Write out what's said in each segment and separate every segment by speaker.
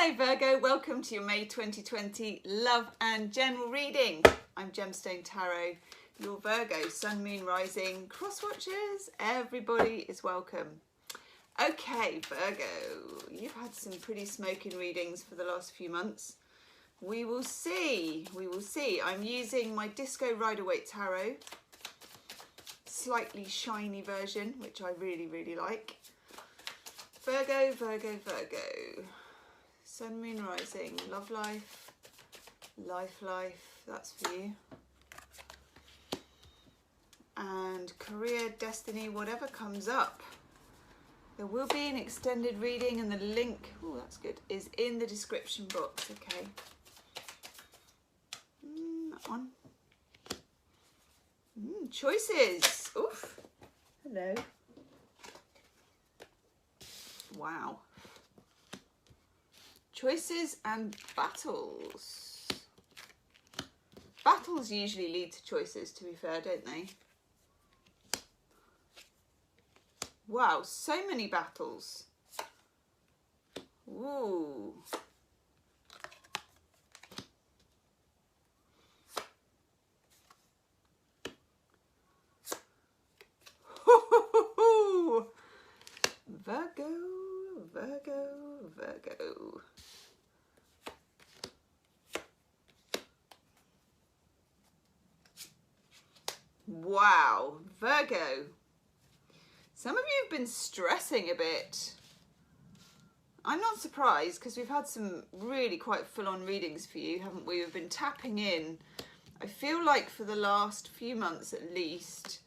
Speaker 1: Hi Virgo, welcome to your May 2020 Love and General reading. I'm Gemstone Tarot, your Virgo, Sun, Moon, Rising, Cross Watchers, everybody is welcome. Okay Virgo, you've had some pretty smoking readings for the last few months. We will see, I'm using my Disco Rider-Waite Tarot, slightly shiny version, which I really like. Virgo, Sun, Moon, Rising, Love Life, Life, that's for you. And career, destiny, whatever comes up. There will be an extended reading and the link, oh that's good, is in the description box, okay. That one. Choices, oof, hello. Wow. Choices and battles. Battles usually lead to choices, to be fair, don't they? Wow, so many battles. Ooh. Virgo. Wow, Virgo. Some of you have been stressing a bit. I'm not surprised because we've had some really quite full-on readings for you, haven't we? We've been tapping in. I feel like for the last few months at least,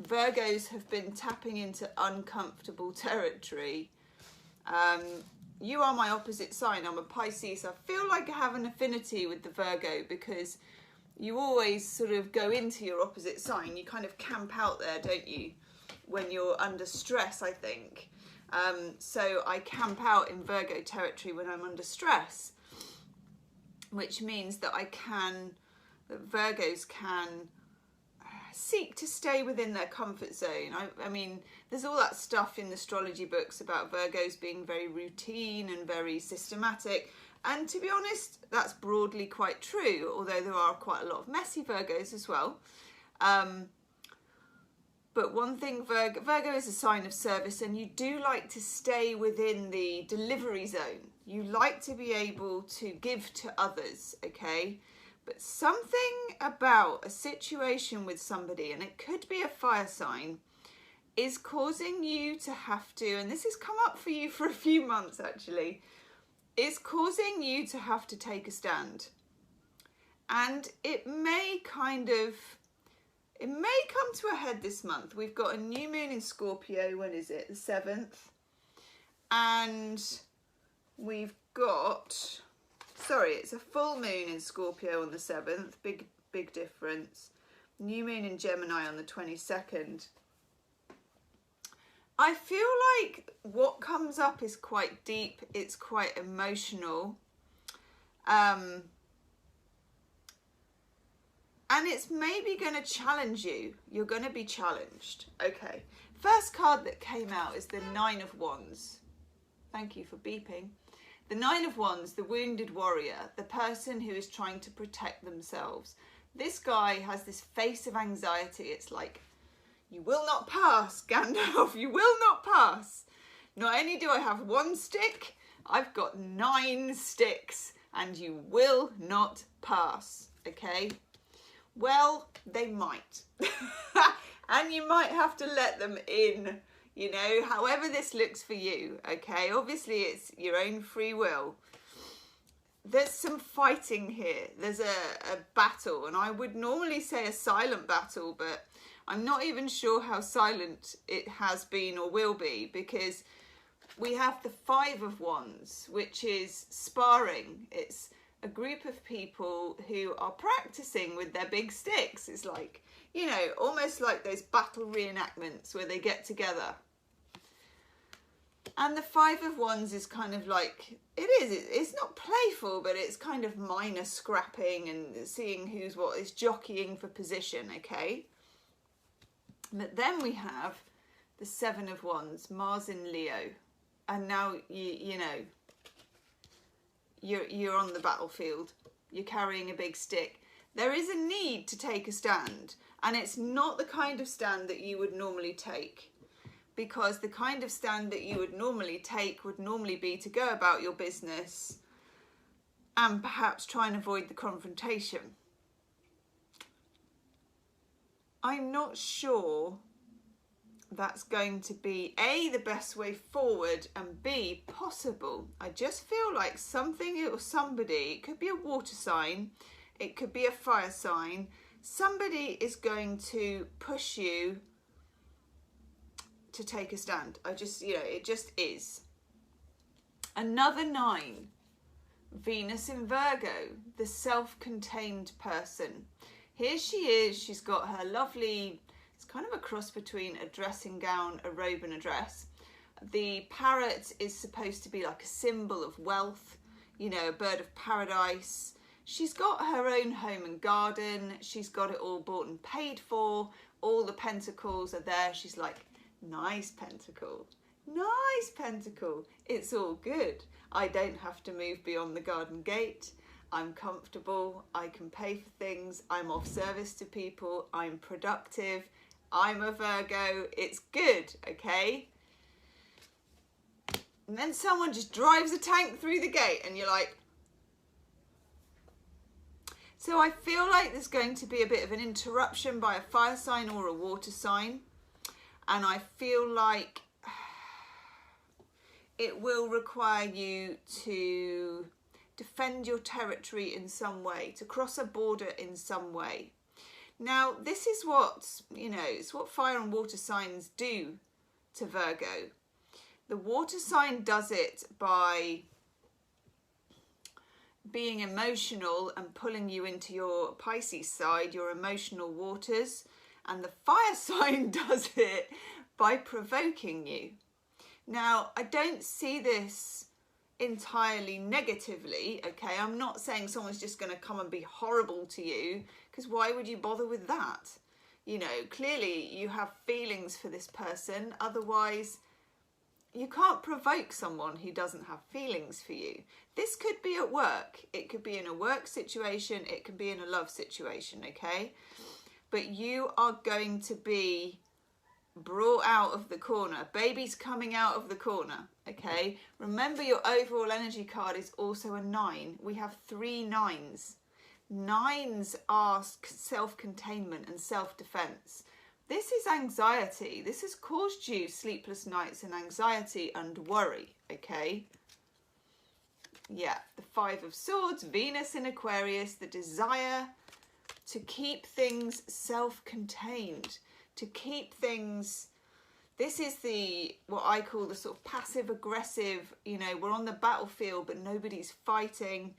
Speaker 1: Virgos have been tapping into uncomfortable territory. You are my opposite sign. I'm a Pisces. I feel like I have an affinity with the Virgo because you always sort of go into your opposite sign. You kind of camp out there, don't you? When you're under stress, I think. So I camp out in Virgo territory when I'm under stress, which means that that Virgos can seek to stay within their comfort zone. I mean, there's all that stuff in the astrology books about Virgos being very routine and very systematic. And to be honest, that's broadly quite true, although there are quite a lot of messy Virgos as well. But one thing, Virgo is a sign of service, and you do like to stay within the delivery zone. You like to be able to give to others, okay? But something about a situation with somebody, and it could be a fire sign, is causing you to have to, and this has come up for you for a few months actually, is causing you to have to take a stand. And it may come to a head this month. We've got a new moon in Scorpio, when is it? The 7th. And we've got, sorry, it's a full moon in Scorpio on the 7th, big difference. New moon in Gemini on the 22nd. I feel like what comes up is quite deep, it's quite emotional. And it's maybe going to challenge you. You're going to be challenged. Okay. First card that came out is the 9 of Wands. Thank you for beeping. The 9 of Wands, the wounded warrior, the person who is trying to protect themselves. This guy has this face of anxiety. It's like, you will not pass, Gandalf. You will not pass. Not only do I have 1 stick, I've got 9 sticks, and you will not pass. Okay? Well, they might. And you might have to let them in, you know, however this looks for you, okay? Obviously, it's your own free will. There's some fighting here. There's a battle, and I would normally say a silent battle, but I'm not even sure how silent it has been or will be, because we have the 5 of Wands, which is sparring. It's a group of people who are practicing with their big sticks. It's like, you know, almost like those battle reenactments where they get together. And the 5 of Wands is kind of like, it's not playful, but it's kind of minor scrapping and seeing who's what, is jockeying for position, okay? But then we have the 7 of Wands, Mars in Leo. And now, you know, you're on the battlefield. You're carrying a big stick. There is a need to take a stand, and it's not the kind of stand that you would normally take, because the kind of stand that you would normally take would normally be to go about your business and perhaps try and avoid the confrontation. I'm not sure that's going to be A, the best way forward, and B, possible. I just feel like something or somebody, it could be a water sign, it could be a fire sign, somebody is going to push you to take a stand. I just, it just is. Another 9, Venus in Virgo, the self-contained person. Here she is, she's got her lovely, it's kind of a cross between a dressing gown, a robe and a dress. The parrot is supposed to be like a symbol of wealth, a bird of paradise. She's got her own home and garden. She's got it all bought and paid for. All the pentacles are there. She's like, nice pentacle, nice pentacle. It's all good. I don't have to move beyond the garden gate. I'm comfortable. I can pay for things. I'm of service to people. I'm productive. I'm a Virgo. It's good, okay? And then someone just drives a tank through the gate and you're like... So I feel like there's going to be a bit of an interruption by a fire sign or a water sign. And I feel like it will require you to defend your territory in some way, to cross a border in some way. Now, this is what, it's what fire and water signs do to Virgo. The water sign does it by being emotional and pulling you into your Pisces side, your emotional waters. And the fire sign does it by provoking you. Now, I don't see this entirely negatively, okay? I'm not saying someone's just going to come and be horrible to you, because why would you bother with that? Clearly you have feelings for this person, otherwise you can't provoke someone who doesn't have feelings for you. This could be at work, it could be in a work situation, it could be in a love situation, okay? But you are going to be brought out of the corner. Baby's coming out of the corner, okay? Remember, your overall energy card is also a 9. We have 3 9s. 9s are self-containment and self-defense. This is anxiety. This has caused you sleepless nights and anxiety and worry, okay? Yeah, the 5 of Swords, Venus in Aquarius, the desire to keep things self-contained, to keep things, this is what I call the sort of passive aggressive, we're on the battlefield but nobody's fighting.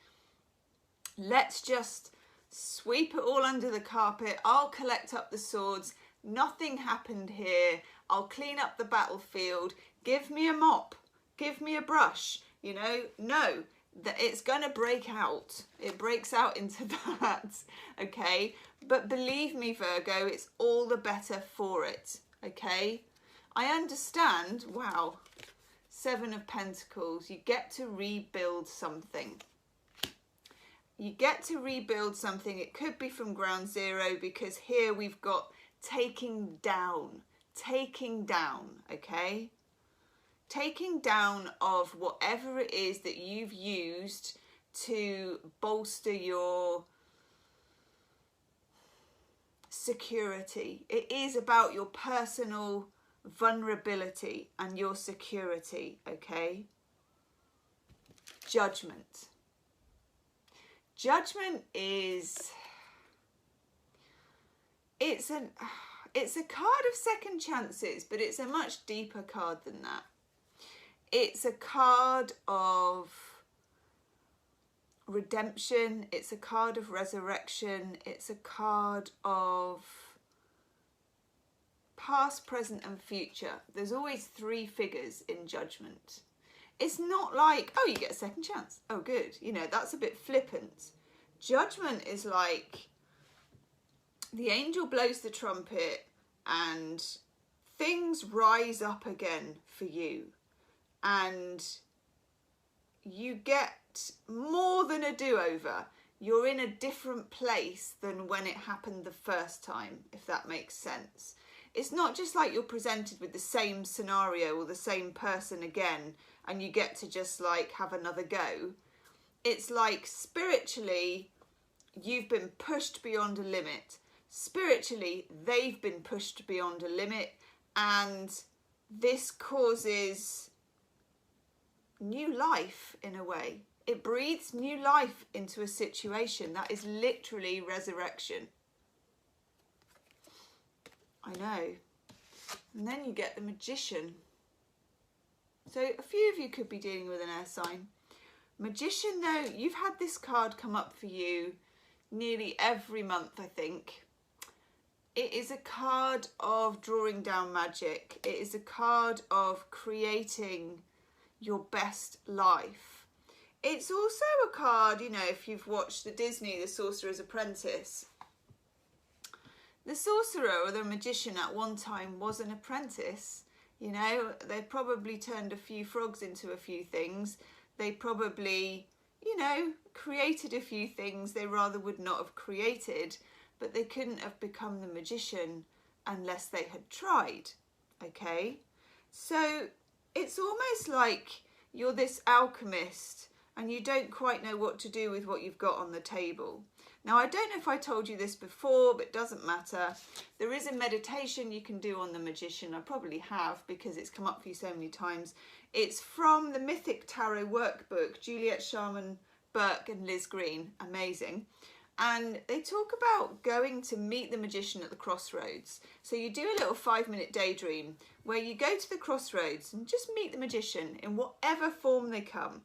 Speaker 1: Let's just sweep it all under the carpet. I'll collect up the swords. Nothing happened here. I'll clean up the battlefield. Give me a mop. Give me a brush. No, that it's going to break out. It breaks out into that, okay? But believe me, Virgo, it's all the better for it, okay? I understand, wow, 7 of Pentacles. You get to rebuild something. You get to rebuild something. It could be from ground zero, because here we've got taking down, okay? Taking down of whatever it is that you've used to bolster your security. It is about your personal vulnerability and your security, okay? Judgment. Judgment is, it's a card of second chances, but it's a much deeper card than that. It's a card of redemption. It's a card of resurrection. It's a card of past, present and future. There's always 3 figures in Judgment. It's not like, oh, you get a second chance. Oh, good. That's a bit flippant. Judgment is like the angel blows the trumpet and things rise up again for you. And you get get more than a do-over. You're in a different place than when it happened the first time, if that makes sense. It's not just like you're presented with the same scenario or the same person again and you get to just like have another go. It's like spiritually, you've been pushed beyond a limit. Spiritually, they've been pushed beyond a limit, and this causes new life in a way. It breathes new life into a situation. That is literally resurrection. I know. And then you get the Magician. So a few of you could be dealing with an air sign. Magician, though, you've had this card come up for you nearly every month, I think. It is a card of drawing down magic. It is a card of creating your best life. It's also a card, you know, if you've watched the Disney, The Sorcerer's Apprentice. The sorcerer or the magician at one time was an apprentice. You know, they probably turned a few frogs into a few things. They probably, you know, created a few things they rather would not have created, but they couldn't have become the magician unless they had tried, okay? So it's almost like you're this alchemist and you don't quite know what to do with what you've got on the table. Now, I don't know if I told you this before, but it doesn't matter. There is a meditation you can do on the magician. I probably have because it's come up for you so many times. It's from the Mythic Tarot workbook, Juliet Sharman Burke and Liz Green. Amazing. And they talk about going to meet the magician at the crossroads. So you do a little 5-minute daydream where you go to the crossroads and just meet the magician in whatever form they come.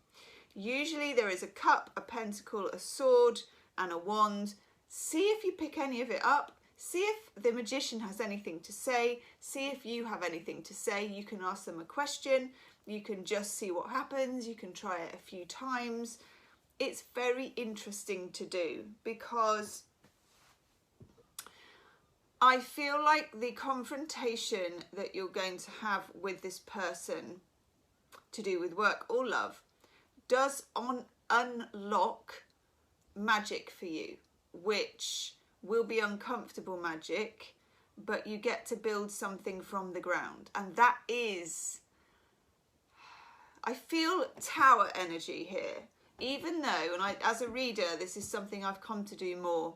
Speaker 1: Usually there is a cup, a pentacle, a sword, and a wand. See if you pick any of it up. See if the magician has anything to say. See if you have anything to say. You can ask them a question. You can just see what happens. You can try it a few times. It's very interesting to do because I feel like the confrontation that you're going to have with this person to do with work or love does unlock magic for you, which will be uncomfortable magic, but you get to build something from the ground. And that is, I feel tower energy here, even though, and as a reader, this is something I've come to do more.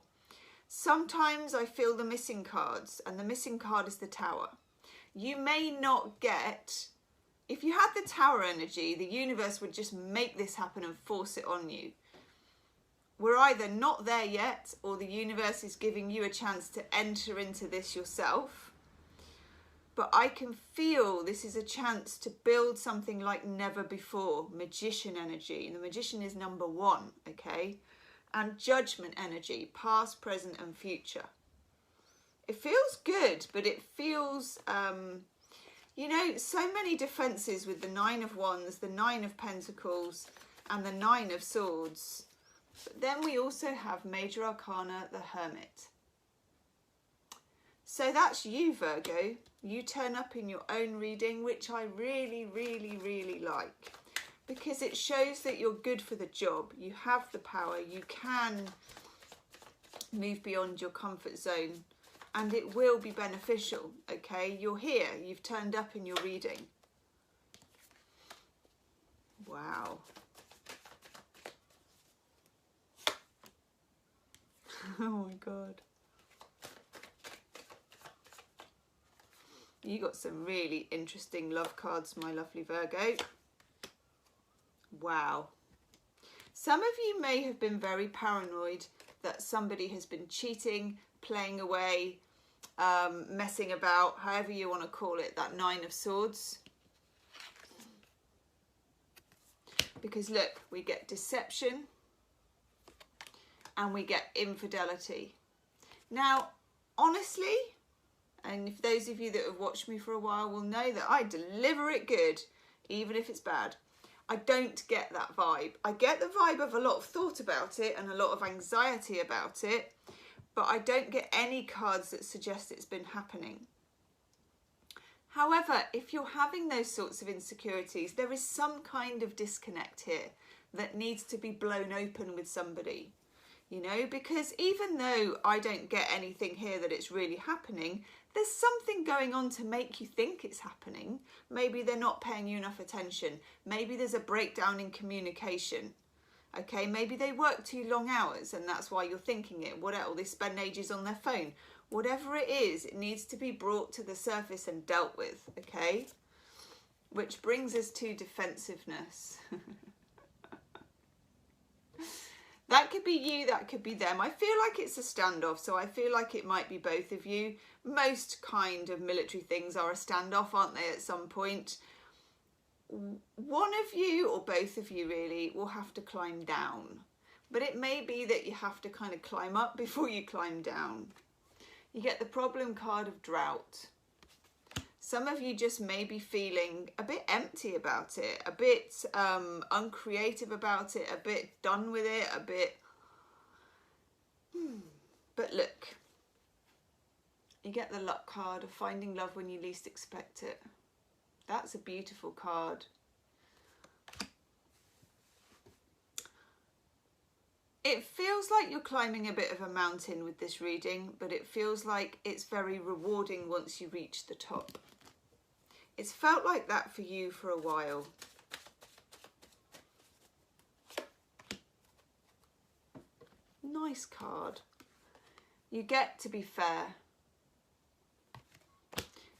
Speaker 1: Sometimes I feel the missing cards, and the missing card is the tower. You may not get, if you had the tower energy, the universe would just make this happen and force it on you. We're either not there yet, or the universe is giving you a chance to enter into this yourself. But I can feel this is a chance to build something like never before. Magician energy. The magician is number 1, okay? And judgment energy, past, present, and future. It feels good, but it feels, you know, so many defenses with the 9 of Wands, the 9 of Pentacles, and the 9 of Swords. But then we also have Major Arcana, the Hermit. So that's you, Virgo. You turn up in your own reading, which I really, really, really like. Because it shows that you're good for the job. You have the power. You can move beyond your comfort zone. And it will be beneficial, okay? You're here. You've turned up in your reading. Wow. Oh my God. You got some really interesting love cards, my lovely Virgo. Wow. Some of you may have been very paranoid that somebody has been cheating, playing away, messing about, however you want to call it, that 9 of Swords. Because look, we get deception and we get infidelity. Now, honestly, and if those of you that have watched me for a while will know that I deliver it good, even if it's bad. I don't get that vibe. I get the vibe of a lot of thought about it and a lot of anxiety about it, but I don't get any cards that suggest it's been happening. However, if you're having those sorts of insecurities, there is some kind of disconnect here. that needs to be blown open with somebody. You know, because even though I don't get anything here that it's really happening, there's something going on to make you think it's happening. Maybe they're not paying you enough attention. Maybe there's a breakdown in communication. Okay, maybe they work too long hours and that's why you're thinking it. What else? They spend ages on their phone. Whatever it is, it needs to be brought to the surface and dealt with, okay? Which brings us to defensiveness. That could be you, that could be them. I feel like it's a standoff, so I feel like it might be both of you. Most kind of military things are a standoff, aren't they, at some point? One of you, or both of you really, will have to climb down. But it may be that you have to kind of climb up before you climb down. You get the problem card of drought. Some of you just may be feeling a bit empty about it, a bit uncreative about it, a bit done with it, a bit... But look, you get the luck card of finding love when you least expect it. That's a beautiful card. It feels like you're climbing a bit of a mountain with this reading, but it feels like it's very rewarding once you reach the top. It's felt like that for you for a while. Nice card. You get to be fair.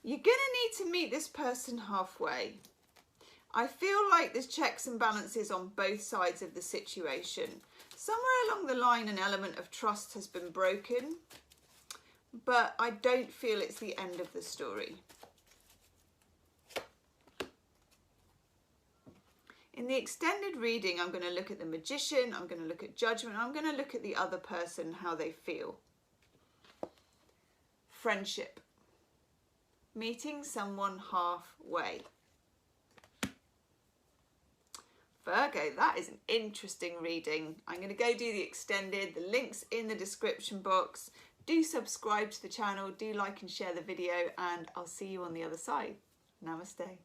Speaker 1: You're going to need to meet this person halfway. I feel like there's checks and balances on both sides of the situation. Somewhere along the line, an element of trust has been broken, but I don't feel it's the end of the story. In the extended reading, I'm going to look at the Magician, I'm going to look at Judgment, I'm going to look at the other person, how they feel. Friendship. Meeting someone halfway. Virgo, that is an interesting reading. I'm going to go do the extended, the link's in the description box. Do subscribe to the channel, do like and share the video, and I'll see you on the other side. Namaste.